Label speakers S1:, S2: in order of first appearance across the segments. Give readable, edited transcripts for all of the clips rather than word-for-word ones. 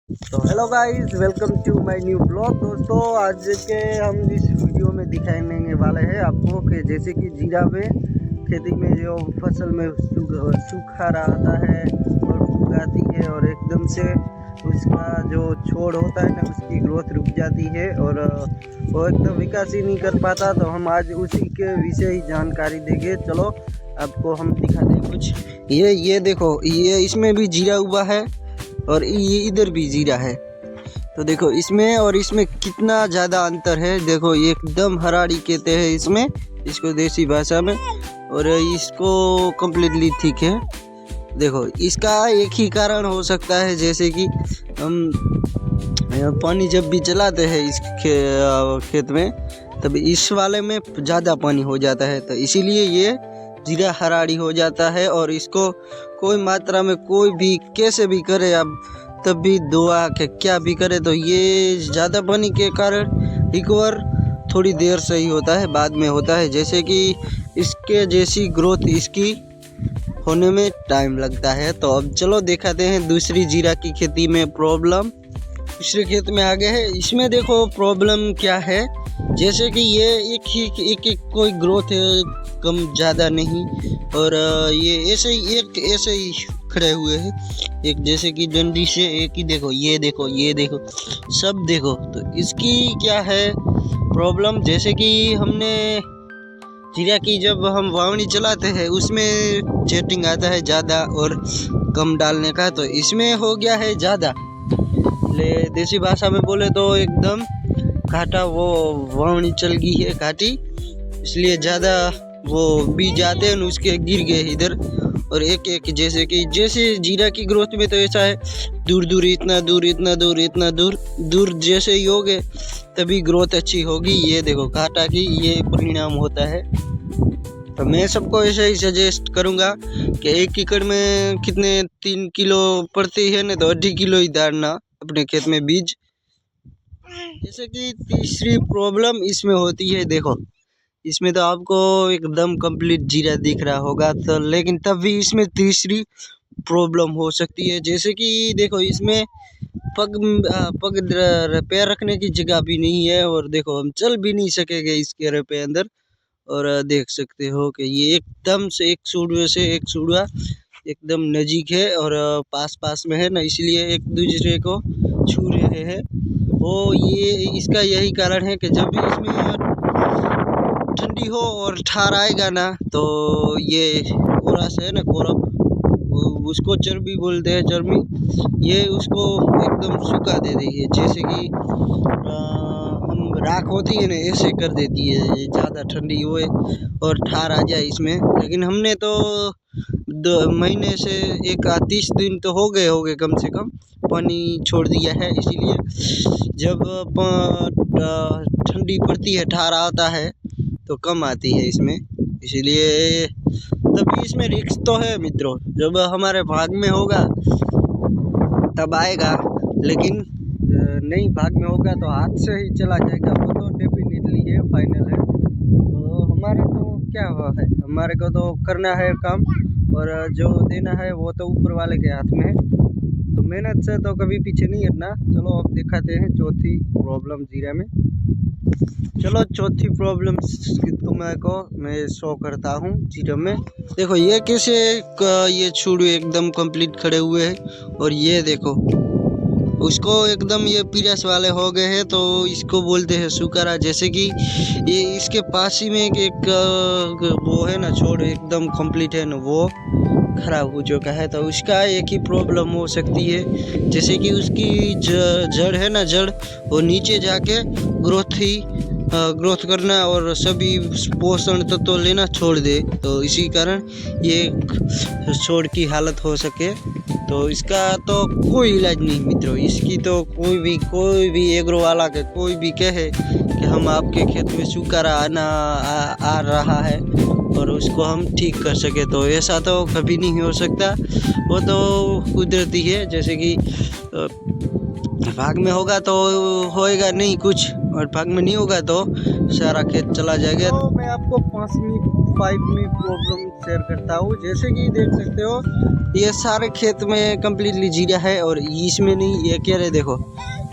S1: तो hello guys, welcome to my new blog. दोस्तों, आज के हम इस वीडियो में दिखाने वाले हैं आपको कि जैसे कि जीरा में खेती में जो फसल में सूखा रहता है और फूग आती है और एकदम से उसका जो छोड़ होता है ना, उसकी ग्रोथ रुक जाती है और वो एकदम विकास ही नहीं कर पाता। तो हम आज उसी के विषय ही जानकारी देंगे। चलो आपको हम दिखाते हैं कुछ। ये देखो, ये इसमें भी जीरा हुआ है और ये इधर भी जीरा है। तो देखो इसमें और इसमें कितना ज़्यादा अंतर है। देखो ये एकदम हराड़ी कहते हैं इसमें, इसको देसी भाषा में, और इसको कम्प्लीटली ठीक है। देखो इसका एक ही कारण हो सकता है, जैसे कि हम पानी जब भी चलाते हैं इस खेत में, तब इस वाले में ज़्यादा पानी हो जाता है, तो इसीलिए ये जीरा हराड़ी हो जाता है। और इसको कोई मात्रा में कोई भी कैसे भी करे, अब तब भी दुआ के क्या भी करे, तो ये ज़्यादा पानी के कारण रिकवर थोड़ी देर से ही होता है, बाद में होता है। जैसे कि इसके जैसी ग्रोथ इसकी होने में टाइम लगता है। तो अब चलो दिखाते हैं दूसरी जीरा की खेती में प्रॉब्लम। दूसरे खेत में आ गए हैं। इसमें देखो प्रॉब्लम क्या है, जैसे कि ये एक कोई ग्रोथ है, कम ज़्यादा नहीं, और ये ऐसे ही खड़े हुए हैं, एक जैसे कि डंडी से एक ही। देखो ये देखो, ये देखो, सब देखो। तो इसकी क्या है प्रॉब्लम, जैसे कि हमने जीरा की जब हम वावनी चलाते हैं उसमें चेटिंग आता है ज़्यादा और कम डालने का, तो इसमें हो गया है ज़्यादा। ले देसी भाषा में बोले तो एकदम घाटा, वो वावनी चल गई है घाटी, इसलिए ज़्यादा वो बीज आते हैं उसके गिर गए इधर। और एक जैसे कि जैसे जीरा की ग्रोथ में तो ऐसा है, दूर दूर इतना दूर जैसे ही हो गए तभी ग्रोथ अच्छी होगी। ये देखो घाटा की ये परिणाम होता है। तो मैं सबको ऐसे ही सजेस्ट करूँगा कि 1 एकड़ में कितने 3 किलो पड़ती है ना, तो 2.5 किलो ही डालना अपने खेत में बीज। जैसे कि तीसरी प्रॉब्लम इसमें होती है, देखो इसमें तो आपको एकदम कंप्लीट जीरा दिख रहा होगा, तो लेकिन तब भी इसमें तीसरी प्रॉब्लम हो सकती है। जैसे कि देखो इसमें पग पैर रखने की जगह भी नहीं है, और देखो हम चल भी नहीं सकेंगे इसके पे अंदर। और देख सकते हो कि ये एकदम से एक सूढ़े से एक सूढ़ा एकदम नज़दीक है और पास में है ना, इसलिए एक दूसरे को छू रहे हैं। वो ये इसका यही कारण है कि जब भी इसमें ठंडी हो और ठार आएगा ना, तो ये कोरा से है ना, कोरब, उसको चर्बी बोलते हैं, चर्बी, ये उसको एकदम सूखा दे देगी। जैसे कि हम राख होती है ना, ऐसे कर देती है, ज़्यादा ठंडी होए और ठार आ जाए इसमें। लेकिन हमने तो 2 महीने से 30 दिन तो हो गए कम से कम पानी छोड़ दिया है, इसीलिए जब ठंडी पड़ती है, ठार आता है, तो कम आती है इसमें, इसीलिए तभी इसमें रिस्क तो है मित्रों। जब हमारे भाग में होगा तब आएगा, लेकिन नहीं भाग में होगा तो हाथ से ही चला जाएगा, वो तो डेफिनेटली है, फाइनल है। तो हमारे तो क्या हुआ है, हमारे को तो करना है काम, और जो देना है वो तो ऊपर वाले के हाथ में है। तो मेहनत से तो कभी पीछे नहीं हटना। चलो अब दिखाते हैं चौथी प्रॉब्लम जीरा में। चलो चौथी प्रॉब्लम तुमको मैं शो करता हूँ जीरा में। देखो ये कैसे ये छुड़ एकदम कंप्लीट खड़े हुए हैं, और ये देखो उसको एकदम ये पीरस वाले हो गए हैं, तो इसको बोलते हैं सुकारा। जैसे कि ये इसके पास ही में एक वो है ना, छोड़ एकदम कंप्लीट है ना, वो खराब हो चुका है। तो उसका एक ही प्रॉब्लम हो सकती है, जैसे कि उसकी जड़ है ना, जड़ वो नीचे जाके ग्रोथ करना और सभी पोषण तत्व तो लेना छोड़ दे, तो इसी कारण ये छोड़ की हालत हो सके। तो इसका तो कोई इलाज नहीं मित्रों, इसकी तो कोई भी एग्रो वाला के कोई भी कहे कि हम आपके खेत में सूखा आ रहा है और उसको हम ठीक कर सके, तो ऐसा तो कभी नहीं हो सकता। वो तो कुदरती है, जैसे कि भाग में होगा तो होएगा नहीं कुछ, और भाग में नहीं होगा तो सारा खेत चला जाएगा। तो मैं आपको 5वीं प्रॉब्लम शेयर करता हूँ। जैसे कि देख सकते हो ये सारे खेत में कम्प्लीटली जीरा है और इसमें नहीं। ये कह रहे देखो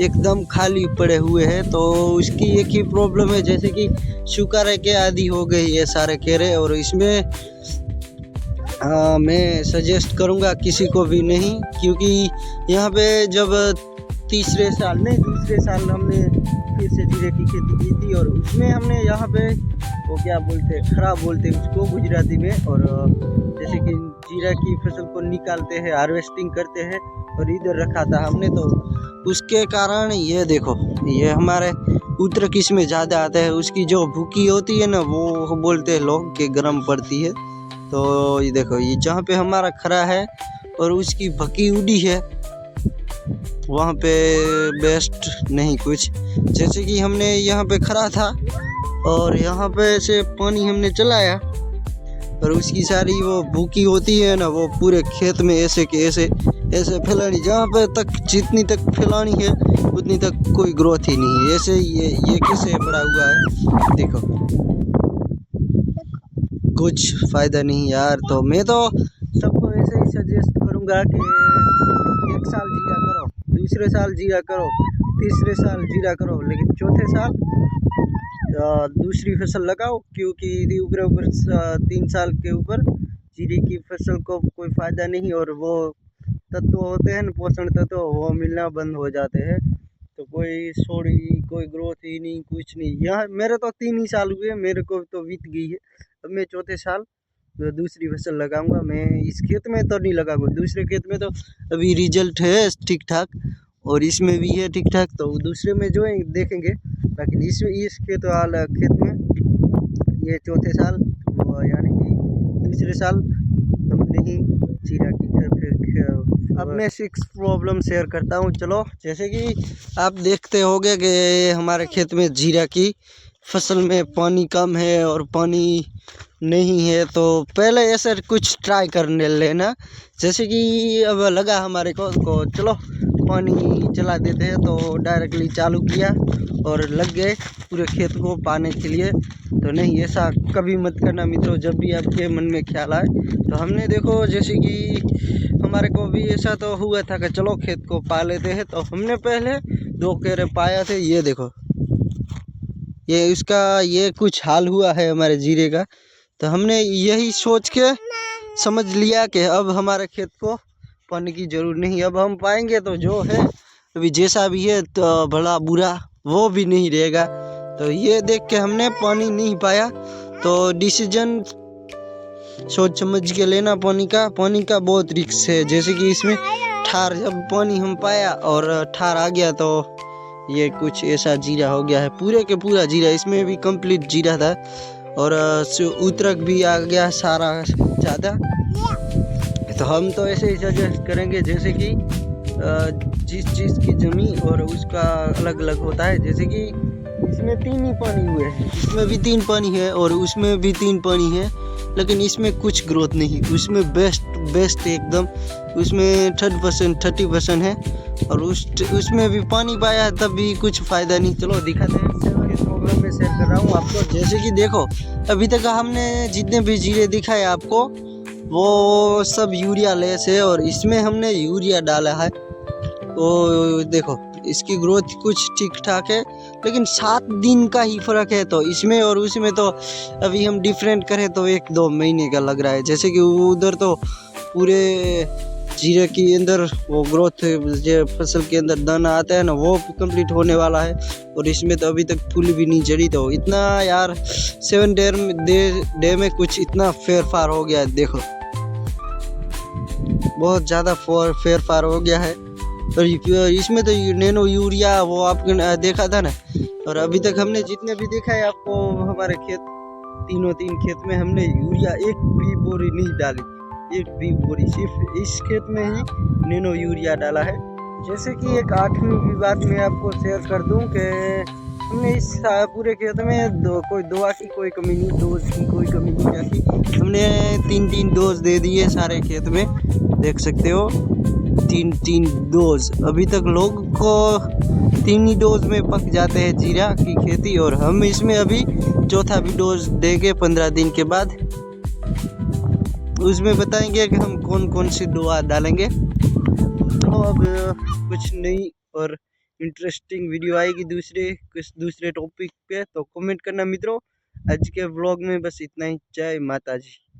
S1: एकदम खाली पड़े हुए हैं, तो उसकी एक ही प्रॉब्लम है, जैसे कि सूखा रह के आदि हो गई ये सारे केरे। और इसमें मैं सजेस्ट करूँगा किसी को भी नहीं, क्योंकि यहाँ पे जब तीसरे साल नहीं दूसरे साल हमने फिर से जीरे की खेती की थी, और उसमें हमने यहाँ पे वो क्या बोलते हैं, खराब बोलते हैं उसको गुजराती में। और जैसे कि जीरा की फसल को निकालते हैं, हार्वेस्टिंग करते हैं, और इधर रखा था हमने, तो उसके कारण ये देखो ये हमारे उतरक इसमें ज़्यादा आता है। उसकी जो भूकी होती है ना, वो बोलते हैं लोग कि गर्म पड़ती है। तो ये देखो ये जहाँ पे हमारा खरा है और उसकी भकी उड़ी है, वहाँ पे बेस्ट नहीं कुछ। जैसे कि हमने यहाँ पे खरा था और यहाँ पे से पानी हमने चलाया, और उसकी सारी वो भूकी होती है ना, वो पूरे खेत में ऐसे के ऐसे ऐसे फैलानी, जहाँ पे तक जितनी तक फैलानी है उतनी तक कोई ग्रोथ ही नहीं है। ऐसे ये कैसे बड़ा हुआ है देखो, कुछ फ़ायदा नहीं यार। तो मैं तो सबको ऐसे ही सजेस्ट करूँगा कि एक साल जीरा करो, दूसरे साल जीरा करो, तीसरे साल जीरा करो, लेकिन चौथे साल दूसरी फसल लगाओ, क्योंकि ऊपर 3 साल के ऊपर जीरे की फसल को कोई फ़ायदा नहीं, और वो तत्व होते हैं ना, पोषण तत्व, वो मिलना बंद हो जाते हैं। तो कोई सोड़ी कोई ग्रोथ ही नहीं, कुछ नहीं। यहाँ मेरे तो 3 ही साल हुए, मेरे को तो बीत गई है। अब मैं चौथे साल दूसरी फसल लगाऊंगा। मैं इस खेत में तो नहीं लगाऊंगा, दूसरे खेत में तो अभी रिजल्ट है ठीक ठाक, और इसमें भी है ठीक ठाक, तो दूसरे में जो है देखेंगे। लेकिन इस खेत में ये चौथे साल यानी कि दूसरे साल हम नहीं जीरा की फिर। अब मैं 6 प्रॉब्लम शेयर करता हूँ। चलो, जैसे कि आप देखते होंगे कि हमारे खेत में जीरा की फसल में पानी कम है और पानी नहीं है, तो पहले ऐसा कुछ ट्राई करने लेना। जैसे कि अब लगा हमारे को चलो पानी चला देते हैं, तो डायरेक्टली चालू किया और लग गए पूरे खेत को पाने के लिए। तो नहीं, ऐसा कभी मत करना मित्रों। जब भी आपके मन में ख्याल आए, तो हमने देखो जैसे कि हमारे को भी ऐसा तो हुआ था कि चलो खेत को पा लेते हैं, तो हमने पहले 2 केरे पाया थे। ये देखो ये इसका ये कुछ हाल हुआ है हमारे जीरे का। तो हमने यही सोच के समझ लिया कि अब हमारे खेत को पानी की ज़रूरत नहीं, अब हम पाएंगे तो जो है अभी जैसा भी है, तो भला बुरा वो भी नहीं रहेगा। तो ये देख के हमने पानी नहीं पाया, तो डिसीजन सोच समझ के लेना। पानी का बहुत रिस्क है। जैसे कि इसमें ठार जब पानी हम पाया और ठार आ गया, तो ये कुछ ऐसा जीरा हो गया है, पूरे के पूरा जीरा। इसमें भी कंप्लीट जीरा था, और उतरक भी आ गया सारा ज़्यादा। तो हम तो ऐसे ही सजेस्ट करेंगे, जैसे कि जिस चीज़ की ज़मीन और उसका अलग अलग होता है। जैसे कि इसमें 3 ही पानी हुए हैं, इसमें भी 3 पानी है और उसमें भी 3 पानी है, लेकिन इसमें कुछ ग्रोथ नहीं। उसमें बेस्ट एकदम, उसमें 30% है, और उसमें भी पानी पाया तब भी कुछ फ़ायदा नहीं। चलो दिखाते हैं, इस प्रोग्राम में शेयर कर रहा हूँ आपको। जैसे कि देखो अभी तक हमने जितने भी जीरे दिखाए आपको, वो सब यूरिया लेस है, और इसमें हमने यूरिया डाला है। तो देखो इसकी ग्रोथ कुछ ठीक ठाक है, लेकिन 7 दिन का ही फ़र्क है। तो इसमें और उसमें तो अभी हम डिफरेंट करें तो 1-2 महीने का लग रहा है। जैसे कि उधर तो पूरे जीरे के अंदर वो ग्रोथ जो फसल के अंदर दाना आता है ना, वो कंप्लीट होने वाला है, और इसमें तो अभी तक फूल भी नहीं चढ़ी। तो इतना यार 7 डे में कुछ इतना फेरफार हो गया है, देखो बहुत ज़्यादा फेरफार हो गया है। और इसमें तो नैनो यूरिया वो आपने देखा था ना, और अभी तक हमने जितने भी देखा है आपको, हमारे खेत 3 खेत में हमने यूरिया एक भी बोरी नहीं डाली, एक भी बोरी, सिर्फ इस खेत में ही नैनो यूरिया डाला है। जैसे कि एक 8वीं भी बात मैं आपको शेयर कर दूं कि हमने इस पूरे खेत में कोई दवा की कोई कमी नहीं, डोज की कोई कमी नहीं रखी। हमने 3 डोज दे दिए सारे खेत में, देख सकते हो 3 डोज। अभी तक लोग को 3 ही डोज में पक जाते हैं जीरा की खेती, और हम इसमें अभी चौथा भी डोज देंगे 15 दिन के बाद। उसमें बताएंगे कि हम कौन कौन सी दुआ डालेंगे। तो अब कुछ नई और इंटरेस्टिंग वीडियो आएगी कुछ दूसरे टॉपिक पे, तो कमेंट करना मित्रों। आज के व्लॉग में बस इतना ही। जय माता जी।